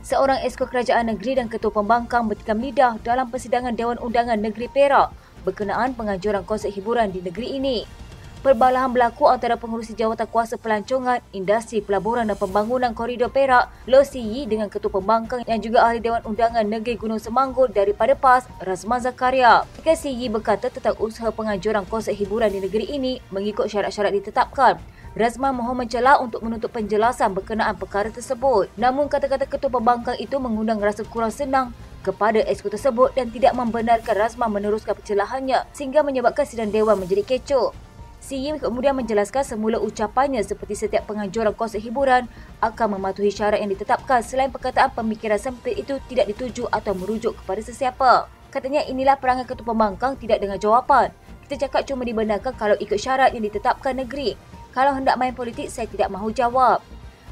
Seorang esko kerajaan negeri dan ketua pembangkang bertikam lidah dalam persidangan Dewan Undangan Negeri Perak berkenaan penganjuran konsep hiburan di negeri ini. Perbalahan berlaku antara pengurusi jawatan kuasa pelancongan, industri, pelaburan dan pembangunan koridor Perak, Loh Si Yee dengan ketua pembangkang yang juga ahli Dewan Undangan Negeri Gunung Semanggur daripada PAS, Razman Zakaria. Si Yee berkata tentang usaha penganjuran konsep hiburan di negeri ini mengikut syarat-syarat ditetapkan. Razman mohon mencela untuk menuntut penjelasan berkenaan perkara tersebut. Namun kata-kata ketua pembangkang itu mengundang rasa kurang senang kepada esko tersebut dan tidak membenarkan Razman meneruskan pencelahannya sehingga menyebabkan sidang Dewan menjadi kecoh. Si Yee kemudian menjelaskan semula ucapannya seperti setiap penganjuran konsep hiburan akan mematuhi syarat yang ditetapkan selain perkataan pemikiran sempit itu tidak dituju atau merujuk kepada sesiapa. Katanya inilah perangai ketua pembangkang tidak dengar jawapan. Kita cakap cuma dibenarkan kalau ikut syarat yang ditetapkan negeri. Kalau hendak main politik, saya tidak mahu jawab.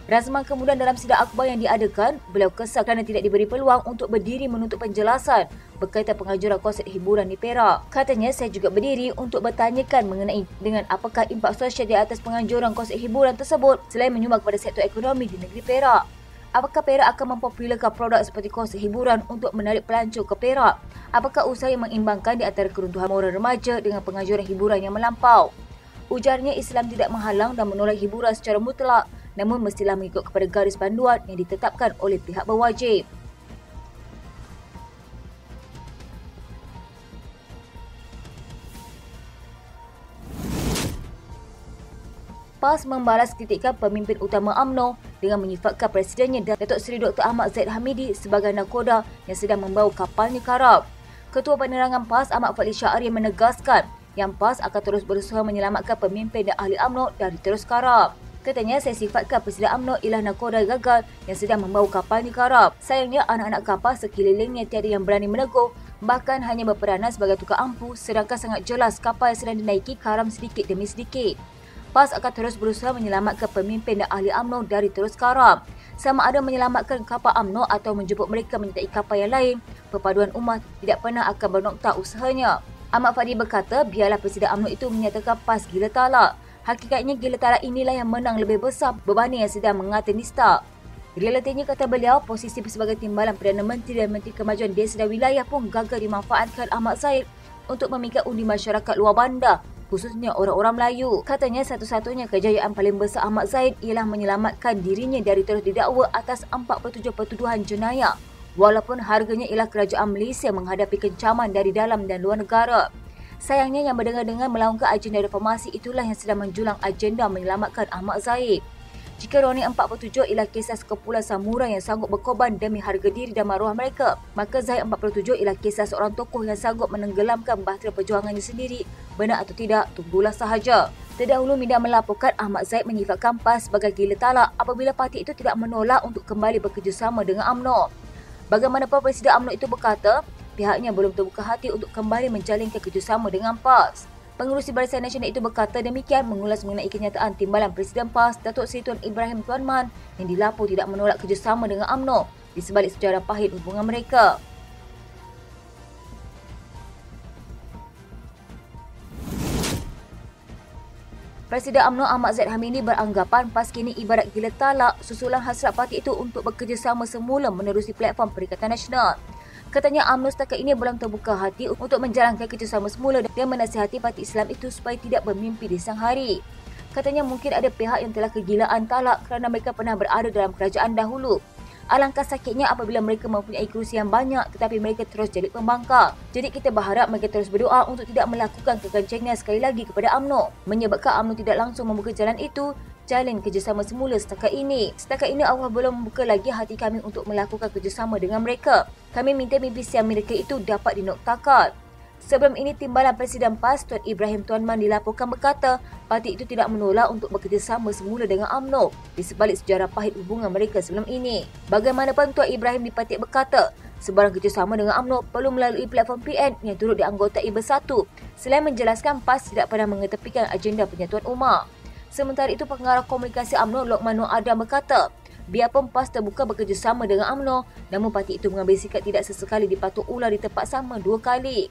Razman kemudian dalam sidang akhbar yang diadakan, beliau kesal kerana tidak diberi peluang untuk berdiri menuntut penjelasan berkaitan penganjuran konsep hiburan di Perak. Katanya, saya juga berdiri untuk bertanyakan mengenai dengan apakah impak sosial di atas penganjuran konsep hiburan tersebut selain menyumbang kepada sektor ekonomi di negeri Perak. Apakah Perak akan mempopularkan produk seperti konsep hiburan untuk menarik pelancong ke Perak? Apakah usaha yang mengimbangkan di antara keruntuhan moral remaja dengan penganjuran hiburan yang melampau? Ujarnya Islam tidak menghalang dan menolak hiburan secara mutlak, namun mestilah mengikut kepada garis panduan yang ditetapkan oleh pihak berwajib. PAS membalas kritikan pemimpin utama UMNO dengan menyifatkan presidennya Datuk Seri Dr. Ahmad Zahid Hamidi sebagai nakoda yang sedang membawa kapalnya karam. Ketua Penerangan PAS Ahmad Fadli Syahri menegaskan yang PAS akan terus berusaha menyelamatkan pemimpin dan ahli UMNO dari terus karam. Katanya, saya sifatkan Presiden UMNO ialah nakoda gagal yang sedang membawa kapalnya karam. Sayangnya, anak-anak kapal sekelilingnya tiada yang berani menegur, bahkan hanya berperanan sebagai tukar ampu, sedangkan sangat jelas kapal yang sedang dinaiki karam sedikit demi sedikit. PAS akan terus berusaha menyelamatkan pemimpin dan ahli UMNO dari terus karam. Sama ada menyelamatkan kapal UMNO atau menjemput mereka menyertai kapal yang lain, perpaduan umat tidak pernah akan bernokta usahanya. Ahmad Fadli berkata, biarlah Presiden UMNO itu menyatakan PAS gila talak. Hakikatnya gila talak inilah yang menang lebih besar berbanding yang sedang mengata nista. Realitinya, kata beliau, posisi sebagai timbalan Perdana Menteri dan Menteri Kemajuan Desa dan Wilayah pun gagal dimanfaatkan Ahmad Zahid untuk memikat undi masyarakat luar bandar, khususnya orang-orang Melayu. Katanya, satu-satunya kejayaan paling besar Ahmad Zahid ialah menyelamatkan dirinya dari terus didakwa atas 47 pertuduhan jenayah. Walaupun harganya ialah kerajaan Malaysia menghadapi kencaman dari dalam dan luar negara. Sayangnya yang berdengar-dengar melaungkan agenda reformasi itulah yang sedang menjulang agenda menyelamatkan Ahmad Zahid. Jika Roni 47 ialah kisah sekumpulan samurai yang sanggup berkorban demi harga diri dan maruah mereka, maka Zahid 47 ialah kisah seorang tokoh yang sanggup menenggelamkan bahtera perjuangannya sendiri. Benar atau tidak, tunggulah sahaja. Terdahulu media melaporkan Ahmad Zahid menyifatkan PAS sebagai gila talak apabila parti itu tidak menolak untuk kembali bekerjasama dengan UMNO. Bagaimanapun Presiden UMNO itu berkata, pihaknya belum terbuka hati untuk kembali menjalinkan kerjasama dengan PAS. Pengerusi Barisan Nasional itu berkata demikian mengulas mengenai kenyataan timbalan Presiden PAS Datuk Seri Tuan Ibrahim Tuan Man yang dilapor tidak menolak kerjasama dengan UMNO di sebalik sejarah pahit hubungan mereka. Presiden UMNO Ahmad Zahid Hamidi beranggapan PAS kini ibarat gila talak susulan hasrat parti itu untuk bekerjasama semula menerusi platform Perikatan Nasional. Katanya UMNO setakat ini belum terbuka hati untuk menjalankan kerjasama semula dan menasihati parti Islam itu supaya tidak bermimpi di siang hari. Katanya mungkin ada pihak yang telah kegilaan talak kerana mereka pernah berada dalam kerajaan dahulu. Alangkah sakitnya apabila mereka mempunyai kerusi yang banyak tetapi mereka terus jadi pembangkang. Jadi kita berharap mereka terus berdoa untuk tidak melakukan kegancengan sekali lagi kepada UMNO. Menyebabkan UMNO tidak langsung membuka jalan itu, jalin kerjasama semula setakat ini. Setakat ini Allah belum membuka lagi hati kami untuk melakukan kerjasama dengan mereka. Kami minta mimpi siang mereka itu dapat dinoktakan. Sebelum ini, timbalan Presiden PAS Tuan Ibrahim Tuan Man dilaporkan berkata parti itu tidak menolak untuk bekerjasama semula dengan UMNO di sebalik sejarah pahit hubungan mereka sebelum ini. Bagaimanapun, Tuan Ibrahim dipatik berkata sebarang kerjasama dengan UMNO perlu melalui platform PN yang turut dianggotai Bersatu selain menjelaskan PAS tidak pernah mengetepikan agenda penyatuan umat. Sementara itu, pengarah komunikasi UMNO Lokman Nur Adam berkata Biarpun PAS terbuka bekerjasama dengan UMNO, namun parti itu mengambil sikap tidak sesekali dipatuk ular di tempat sama 2 kali.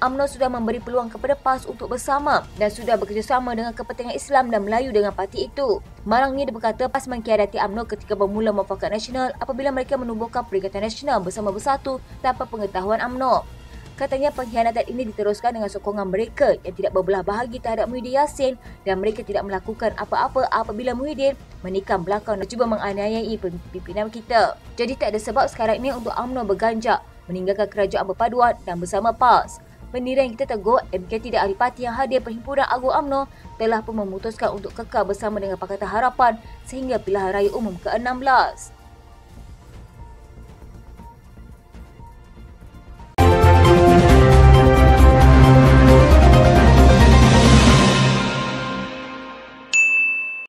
UMNO sudah memberi peluang kepada PAS untuk bersama dan sudah bekerjasama dengan kepentingan Islam dan Melayu dengan parti itu. Malangnya dia berkata PAS mengkhianati UMNO ketika bermula Muafakat Nasional apabila mereka menubuhkan Perikatan Nasional Bersama Bersatu tanpa pengetahuan UMNO. Katanya pengkhianatan ini diteruskan dengan sokongan mereka yang tidak berbelah bahagi terhadap Muhyiddin Yassin dan mereka tidak melakukan apa-apa apabila Muhyiddin menikam belakang dan cuba menganiayai pimpinan kita. Jadi tak ada sebab sekarang ini untuk UMNO berganjak meninggalkan kerajaan berpaduan dan bersama PAS. Pendirian Kita Teguh, MK tidak ahli parti yang hadir Perhimpunan Agung UMNO telah pun memutuskan untuk kekal bersama dengan Pakatan Harapan sehingga pilihan raya umum ke-16.